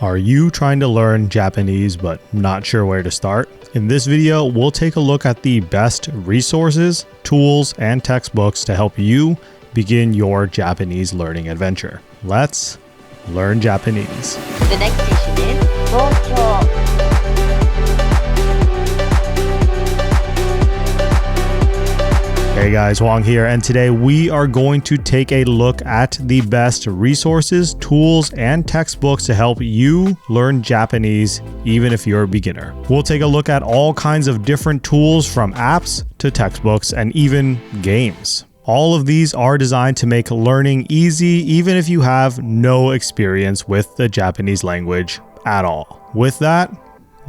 Are you trying to learn Japanese but not sure where to start? In this video, we'll take a look at the best resources, tools, and textbooks to help you begin your Japanese learning adventure. Let's learn Japanese. The next station is Tokyo. Hey guys, Hoang here, and today we are going to take a look at the best resources, tools, and textbooks to help you learn Japanese even if you're a beginner. We'll take a look at all kinds of different tools from apps to textbooks and even games. All of these are designed to make learning easy even if you have no experience with the Japanese language at all. With that,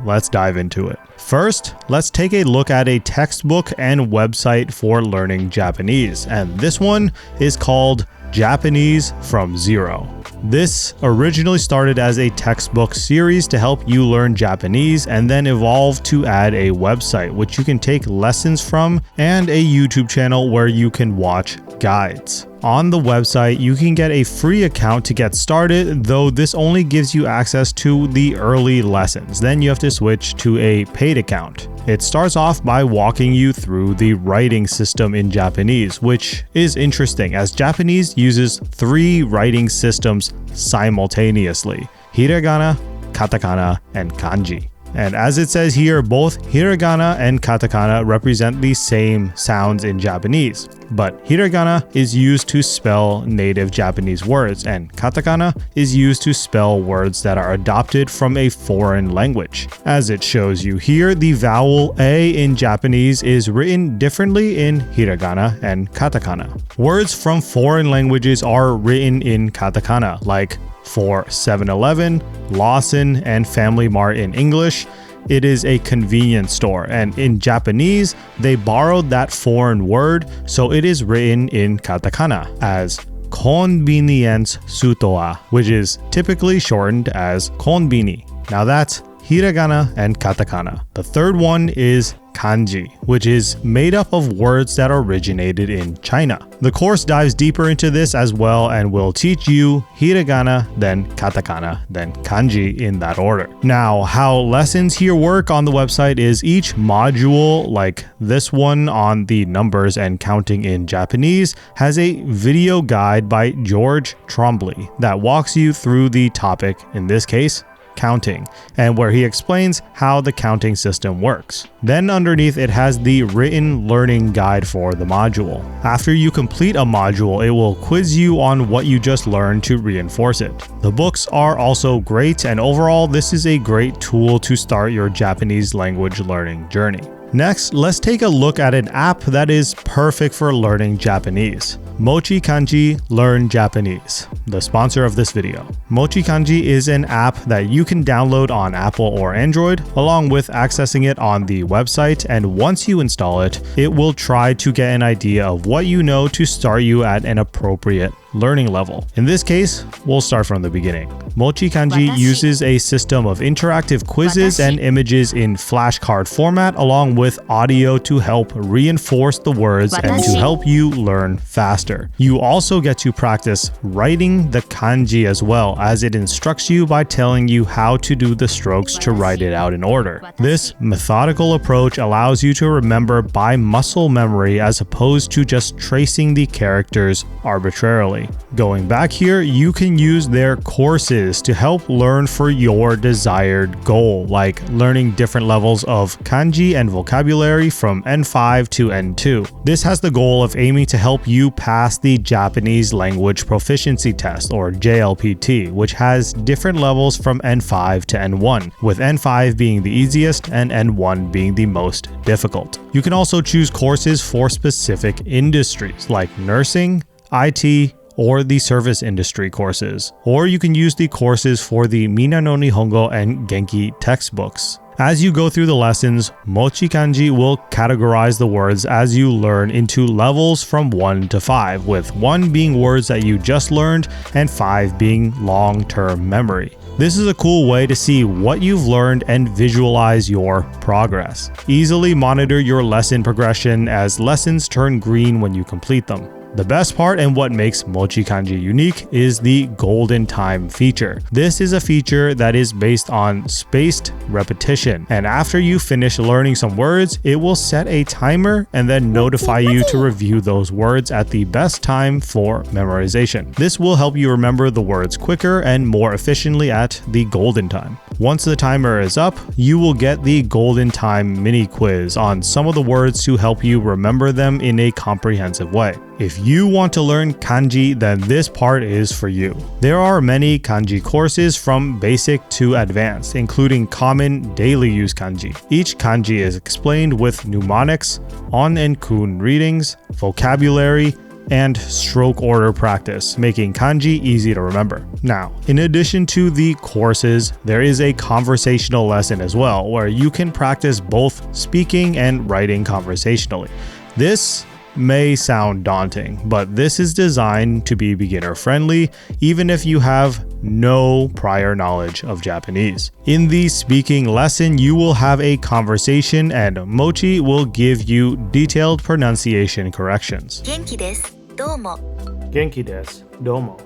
let's dive into it. First, let's take a look at a textbook and website for learning Japanese, and this one is called Japanese from Zero. This originally started as a textbook series to help you learn Japanese and then evolved to add a website which you can take lessons from and a YouTube channel where you can watch guides. On the website, you can get a free account to get started, though this only gives you access to the early lessons. Then you have to switch to a paid account. It starts off by walking you through the writing system in Japanese, which is interesting as Japanese uses 3 writing systems simultaneously: hiragana, katakana, and kanji. And as it says here, both hiragana and katakana represent the same sounds in Japanese. But hiragana is used to spell native Japanese words, and katakana is used to spell words that are adopted from a foreign language. As it shows you here, the vowel A in Japanese is written differently in hiragana and katakana. Words from foreign languages are written in katakana, like for 7-Eleven, Lawson, and Family Mart in English. It is a convenience store, and in Japanese, they borrowed that foreign word, so it is written in katakana as convenience sutoa, which is typically shortened as konbini. Now that's hiragana and katakana. The third one is kanji, which is made up of words that originated in China. The course dives deeper into this as well and will teach you hiragana, then katakana, then kanji in that order. Now, how lessons here work on the website is each module, like this one on the numbers and counting in Japanese, has a video guide by George Trombley that walks you through the topic, in this case, counting, and where he explains how the counting system works. Then underneath it has the written learning guide for the module. After you complete a module, it will quiz you on what you just learned to reinforce it. The books are also great, and overall this is a great tool to start your Japanese language learning journey. Next, let's take a look at an app that is perfect for learning Japanese. MochiKanji Learn Japanese, the sponsor of this video. MochiKanji is an app that you can download on Apple or Android, along with accessing it on the website, and once you install it, it will try to get an idea of what you know to start you at an appropriate learning level. In this case, we'll start from the beginning. MochiKanji uses a system of interactive quizzes and images in flashcard format, along with audio to help reinforce the words and to help you learn faster. You also get to practice writing the kanji as well, as it instructs you by telling you how to do the strokes to write it out in order. This methodical approach allows you to remember by muscle memory as opposed to just tracing the characters arbitrarily. Going back here, you can use their courses to help learn for your desired goal, like learning different levels of kanji and vocabulary from N5 to N2. This has the goal of aiming to help you pass the Japanese Language Proficiency Test, or JLPT, which has different levels from N5 to N1, with N5 being the easiest and N1 being the most difficult. You can also choose courses for specific industries like nursing, IT, or the service industry courses. Or you can use the courses for the Mina no Nihongo and Genki textbooks. As you go through the lessons, MochiKanji will categorize the words as you learn into levels from 1 to 5, with 1 being words that you just learned and 5 being long-term memory. This is a cool way to see what you've learned and visualize your progress. Easily monitor your lesson progression as lessons turn green when you complete them. The best part and what makes MochiKanji unique is the golden time feature. This is a feature that is based on spaced repetition, and after you finish learning some words, it will set a timer and then notify you to review those words at the best time for memorization. This will help you remember the words quicker and more efficiently at the golden time. Once the timer is up, you will get the golden time mini quiz on some of the words to help you remember them in a comprehensive way. If you want to learn kanji, then this part is for you. There are many kanji courses from basic to advanced, including common daily use kanji. Each kanji is explained with mnemonics, on and kun readings, vocabulary, and stroke order practice, making kanji easy to remember. Now, in addition to the courses, there is a conversational lesson as well, where you can practice both speaking and writing conversationally. This may sound daunting, but this is designed to be beginner friendly, even if you have no prior knowledge of Japanese. In the speaking lesson, you will have a conversation and Mochi will give you detailed pronunciation corrections. 元気です。どうも。Genki desu, domo.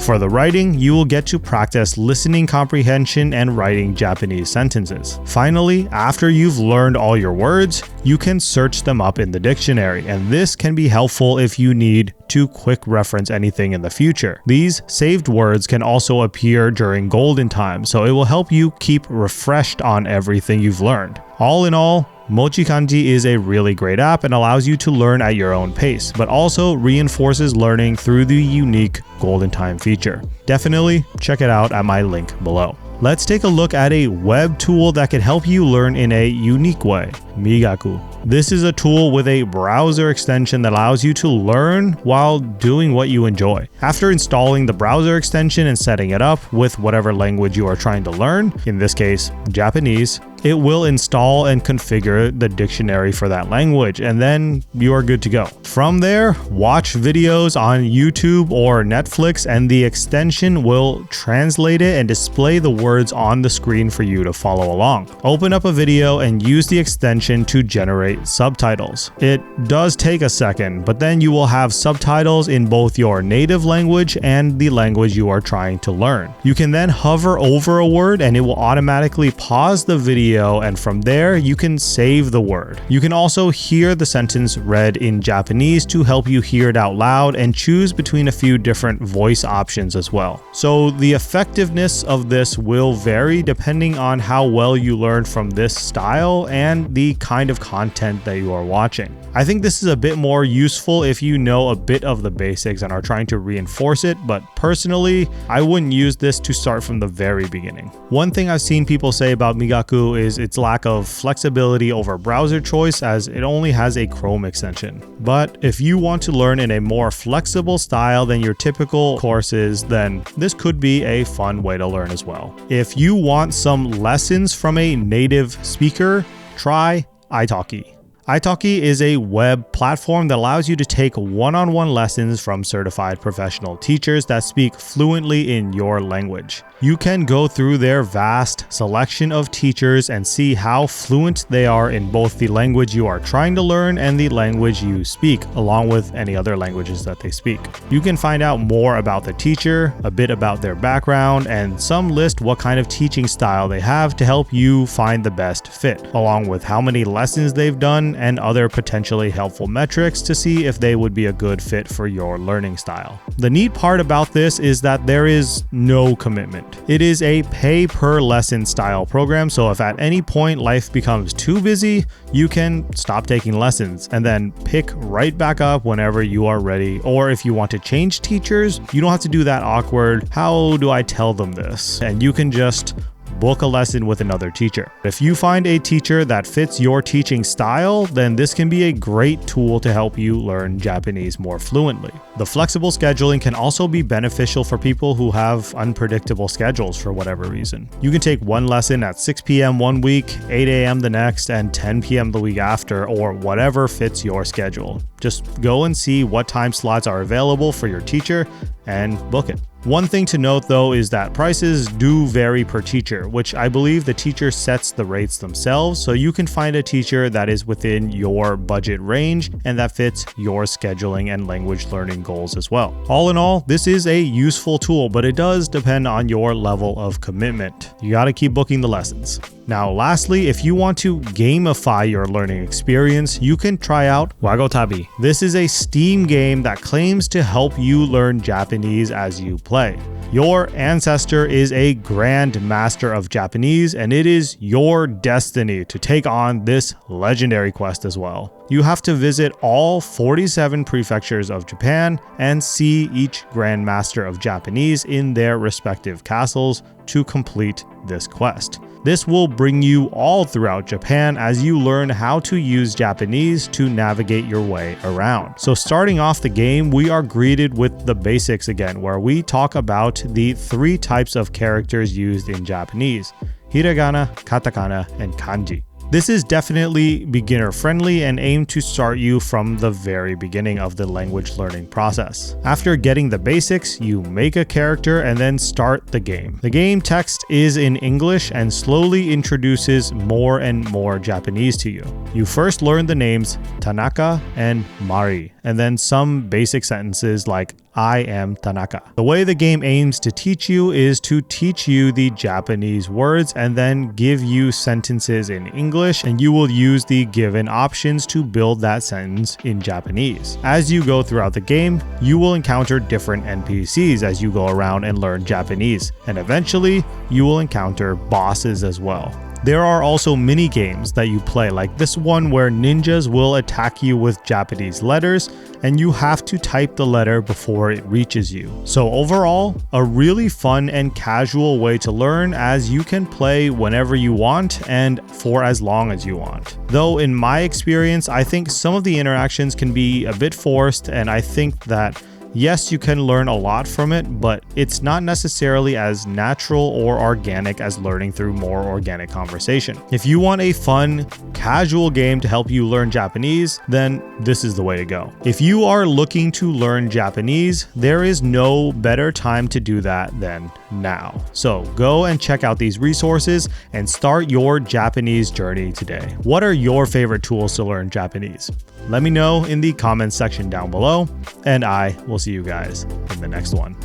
For the writing, you will get to practice listening comprehension and writing Japanese sentences. Finally, after you've learned all your words, you can search them up in the dictionary, and this can be helpful if you need to quick reference anything in the future. These saved words can also appear during golden time, so it will help you keep refreshed on everything you've learned. All in all, MochiKanji is a really great app and allows you to learn at your own pace, but also reinforces learning through the unique golden time feature. Definitely check it out at my link below. Let's take a look at a web tool that can help you learn in a unique way, Migaku. This is a tool with a browser extension that allows you to learn while doing what you enjoy. After installing the browser extension and setting it up with whatever language you are trying to learn, in this case, Japanese, it will install and configure the dictionary for that language, and then you are good to go. From there, watch videos on YouTube or Netflix, and the extension will translate it and display the words on the screen for you to follow along. Open up a video and use the extension to generate subtitles. It does take a second, but then you will have subtitles in both your native language and the language you are trying to learn. You can then hover over a word and it will automatically pause the video, and from there you can save the word. You can also hear the sentence read in Japanese to help you hear it out loud and choose between a few different voice options as well. So the effectiveness of this will vary depending on how well you learn from this style and the kind of content that you are watching. I think this is a bit more useful if you know a bit of the basics and are trying to reinforce it, but personally, I wouldn't use this to start from the very beginning. One thing I've seen people say about Migaku is its lack of flexibility over browser choice, as it only has a Chrome extension. But if you want to learn in a more flexible style than your typical courses, then this could be a fun way to learn as well. If you want some lessons from a native speaker, try italki. Italki is a web platform that allows you to take one-on-one lessons from certified professional teachers that speak fluently in your language. You can go through their vast selection of teachers and see how fluent they are in both the language you are trying to learn and the language you speak, along with any other languages that they speak. You can find out more about the teacher, a bit about their background, and some list what kind of teaching style they have to help you find the best fit, along with how many lessons they've done and other potentially helpful metrics to see if they would be a good fit for your learning style. The neat part about this is that there is no commitment. It is a pay per lesson style program, so if at any point life becomes too busy, you can stop taking lessons and then pick right back up whenever you are ready. Or if you want to change teachers, you don't have to do that awkward, how do I tell them this? And you can just book a lesson with another teacher. If you find a teacher that fits your teaching style, then this can be a great tool to help you learn Japanese more fluently. The flexible scheduling can also be beneficial for people who have unpredictable schedules for whatever reason. You can take one lesson at 6 p.m. one week, 8 a.m. the next, and 10 p.m. the week after, or whatever fits your schedule. Just go and see what time slots are available for your teacher and book it. One thing to note though is that prices do vary per teacher, which I believe the teacher sets the rates themselves, so you can find a teacher that is within your budget range and that fits your scheduling and language learning goals as well. All in all, this is a useful tool, but it does depend on your level of commitment. You gotta keep booking the lessons. Now, lastly, if you want to gamify your learning experience, you can try out Wagotabi. This is a Steam game that claims to help you learn Japanese as you play. Your ancestor is a grand master of Japanese, and it is your destiny to take on this legendary quest as well. You have to visit all 47 prefectures of Japan and see each Grand Master of Japanese in their respective castles to complete this quest. This will bring you all throughout Japan as you learn how to use Japanese to navigate your way around. So starting off the game, we are greeted with the basics again, where we talk about the 3 types of characters used in Japanese: hiragana, katakana, and kanji. This is definitely beginner friendly and aimed to start you from the very beginning of the language learning process. After getting the basics, you make a character and then start the game. The game text is in English and slowly introduces more and more Japanese to you. You first learn the names Tanaka and Mari, and then some basic sentences like "I am Tanaka." The way the game aims to teach you is to teach you the Japanese words and then give you sentences in English, and you will use the given options to build that sentence in Japanese. As you go throughout the game, you will encounter different NPCs as you go around and learn Japanese, and eventually you will encounter bosses as well. There are also mini games that you play, like this one where ninjas will attack you with Japanese letters and you have to type the letter before it reaches you. So overall, a really fun and casual way to learn, as you can play whenever you want and for as long as you want. Though in my experience, I think some of the interactions can be a bit forced, and I think that yes, you can learn a lot from it, but it's not necessarily as natural or organic as learning through more organic conversation. If you want a fun, casual game to help you learn Japanese, then this is the way to go. If you are looking to learn Japanese, there is no better time to do that than now. So go and check out these resources and start your Japanese journey today. What are your favorite tools to learn Japanese? Let me know in the comments section down below, and I will see you guys in the next one.